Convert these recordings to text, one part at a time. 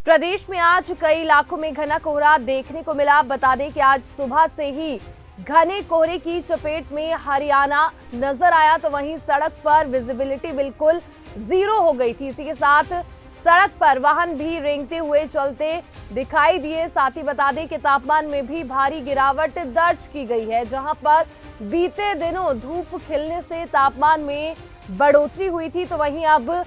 प्रदेश में आज कई इलाकों में घना कोहरा देखने को मिला। बता दें कि आज सुबह से ही घने कोहरे की चपेट में हरियाणा नजर आया, तो वहीं सड़क पर विजिबिलिटी बिल्कुल जीरो हो गई थी। इसी के साथ सड़क पर वाहन भी रेंगते हुए चलते दिखाई दिए। साथ ही बता दें कि तापमान में भी भारी गिरावट दर्ज की गई है, जहां पर बीते दिनों धूप खिलने से तापमान में बढ़ोतरी हुई थी, तो वहीं अब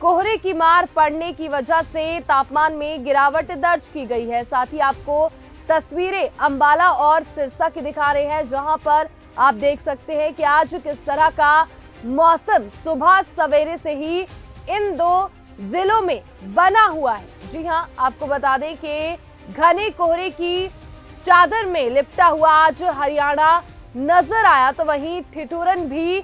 कोहरे की मार पड़ने की वजह से तापमान में गिरावट दर्ज की गई है। साथ ही आपको तस्वीरें अंबाला और सिरसा की दिखा रहे हैं, जहां पर आप देख सकते हैं कि आज किस तरह का मौसम सुबह सवेरे से ही इन दो जिलों में बना हुआ है। जी हां, आपको बता दें कि घने कोहरे की चादर में लिपटा हुआ आज हरियाणा नजर आया, तो वहीं ठिठुरन भी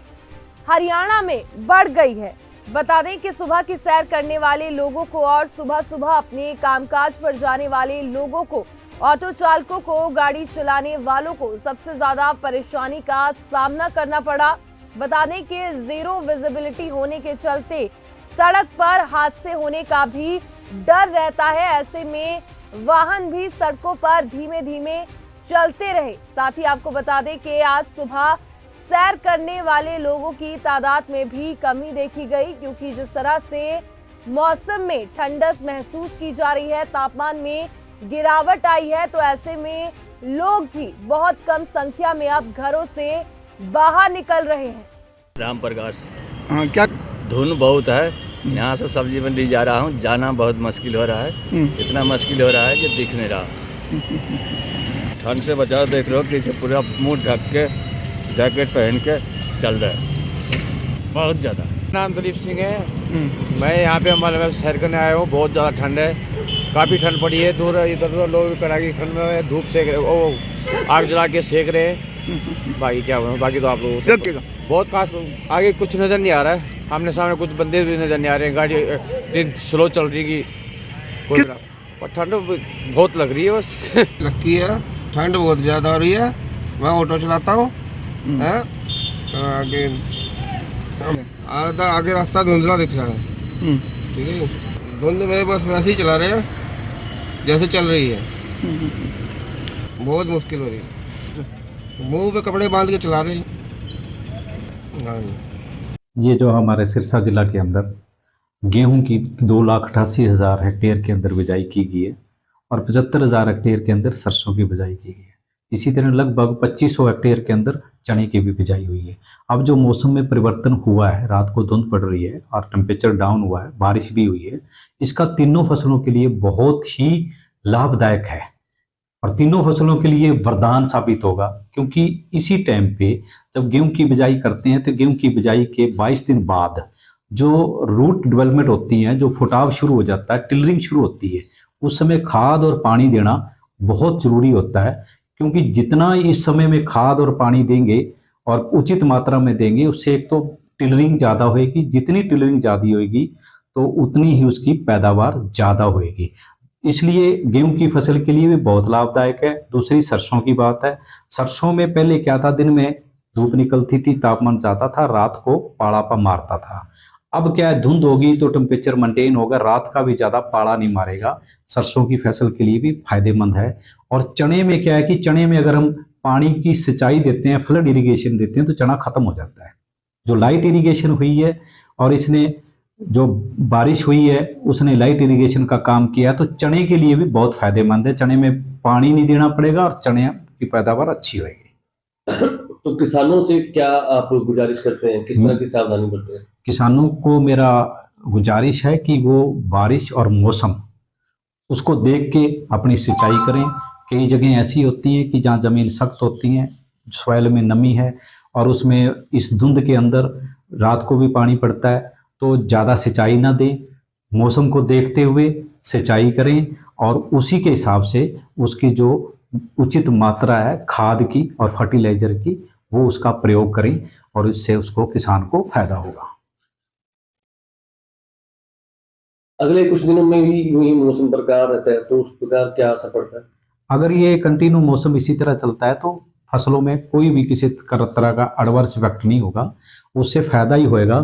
हरियाणा में बढ़ गई है। बता दें कि सुबह की सैर करने वाले लोगों को और सुबह सुबह अपने कामकाज पर जाने वाले लोगों को, ऑटो चालकों को, गाड़ी चलाने वालों को सबसे ज्यादा परेशानी का सामना करना पड़ा। बता दें कि जीरो विजिबिलिटी होने के चलते सड़क पर हादसे होने का भी डर रहता है। ऐसे में वाहन भी सड़कों पर धीमे धीमे चलते रहे। साथ ही आपको बता दें कि आज सुबह सैर करने वाले लोगों की तादाद में भी कमी देखी गई, क्योंकि जिस तरह से मौसम में ठंडक महसूस की जा रही है, तापमान में गिरावट आई है, तो ऐसे में लोग भी बहुत कम संख्या में अब घरों से बाहर निकल रहे हैं। राम प्रकाश। हाँ, क्या धुंध बहुत है। यहाँ से सब्जी मंडी जा रहा हूँ, जाना बहुत मुश्किल हो रहा है। इतना मुश्किल हो रहा है कि दिख नहीं रहा। ठंड से बचाओ, देख रहे हो पीछे पूरा मुंह ढक के जैकेट पहन के चल रहे हैं, बहुत ज़्यादा। नाम दिलीप सिंह है। मैं यहाँ पे हमारे सैर करने आया हूँ। बहुत ज़्यादा ठंड है, काफ़ी ठंड पड़ी है। दूर इधर उधर लोग कड़ाके की ठंड में धूप सेक रहे, वो आग जला के सेक रहे हैं। बाकी क्या हुआ, बाकी तो आप लोग बहुत खास आगे कुछ नज़र नहीं आ रहा है। आमने सामने कुछ बंदे भी नज़र नहीं आ रहे हैं। गाड़ी इतनी स्लो चल रही कि कोई और ठंड बहुत लग रही है। बस लगती है, ठंड बहुत ज़्यादा हो रही है। मैं ऑटो चलाता हूँ, आगे रास्ता धुंधला दिख रहा है। ठीक है, धुंध में बस वैसे ही चला रहे हैं जैसे चल रही है। बहुत मुश्किल हो रही है, मुंह पे कपड़े बांध के चला रहे हैं। हाँ, ये जो हमारे सिरसा जिला के अंदर गेहूं की 2,88,000 हेक्टेयर के अंदर बिजाई की गई है और 75,000 हेक्टेयर के अंदर सरसों की बिजाई की गई है। इसी तरह लगभग 2,500 हेक्टेयर के अंदर चने की भी बिजाई हुई है। अब जो मौसम में परिवर्तन हुआ है, रात को धुंध पड़ रही है और टेम्परेचर डाउन हुआ है, बारिश भी हुई है, इसका तीनों फसलों के लिए बहुत ही लाभदायक है और तीनों फसलों के लिए वरदान साबित होगा। क्योंकि इसी टाइम पे जब गेहूं की बिजाई करते हैं तो गेहूं की बिजाई के 22 दिन बाद जो रूट डेवलपमेंट होती है, जो फुटाव शुरू हो जाता है, टिलरिंग शुरू होती है, उस समय खाद और पानी देना बहुत जरूरी होता है। क्योंकि जितना इस समय में खाद और पानी देंगे और उचित मात्रा में देंगे, उससे एक तो टिलरिंग ज़्यादा होएगी। जितनी टिलरिंग ज़्यादा होएगी तो उतनी ही उसकी पैदावार ज़्यादा होएगी। इसलिए गेहूं की फसल के लिए भी बहुत लाभदायक है। दूसरी सरसों की बात है। सरसों में पहले क्या था, दिन में धूप निकलती थी, तापमान ज़्यादा था, रात को पाड़ापा मारता था। अब क्या है, धुंध होगी तो टेम्परेचर मेंटेन होगा, रात का भी ज़्यादा पाला नहीं मारेगा। सरसों की फसल के लिए भी फायदेमंद है। और चने में क्या है कि चने में अगर हम पानी की सिंचाई देते हैं, फ्लड इरिगेशन देते हैं, तो चना खत्म हो जाता है। जो लाइट इरिगेशन हुई है और इसने जो बारिश हुई है उसने लाइट इरिगेशन का काम किया, तो चने के लिए भी बहुत फायदेमंद है। चने में पानी नहीं देना पड़ेगा और चने की पैदावार अच्छी होगी। तो किसानों से क्या आप गुजारिश करते हैं, किस तरह की सावधानी बरतें हैं? किसानों को मेरा गुजारिश है कि वो बारिश और मौसम उसको देख के अपनी सिंचाई करें। कई जगह ऐसी होती हैं कि जहाँ ज़मीन सख्त होती हैं, सॉइल में नमी है और उसमें इस धुंध के अंदर रात को भी पानी पड़ता है, तो ज़्यादा सिंचाई ना दें। मौसम को देखते हुए सिंचाई करें और उसी के हिसाब से उसकी जो उचित मात्रा है खाद की और फर्टिलाइज़र की, वो उसका प्रयोग करें और इससे उसको किसान को फायदा होगा। अगले कुछ दिनों में भी यूं ही मौसम बरकरार रहता है तो उस प्रकार क्या असर पड़ता है? अगर ये कंटिन्यू मौसम इसी तरह चलता है तो फसलों में कोई भी किसी तरह का एडवर्स इफेक्ट नहीं होगा, उससे फायदा ही होएगा।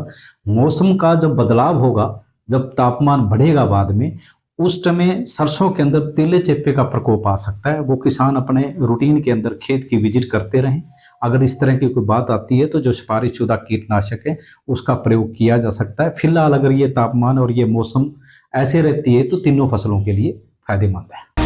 मौसम का जब बदलाव होगा, जब तापमान बढ़ेगा बाद में, उस समय सरसों के अंदर तेले चेपे का प्रकोप आ सकता है। वो किसान अपने रूटीन के अंदर खेत की विजिट करते रहें। अगर इस तरह की कोई बात आती है तो जो सिफारिशशुदा कीटनाशक है उसका प्रयोग किया जा सकता है। फिलहाल अगर ये तापमान और ये मौसम ऐसे रहती है तो तीनों फसलों के लिए फायदेमंद है।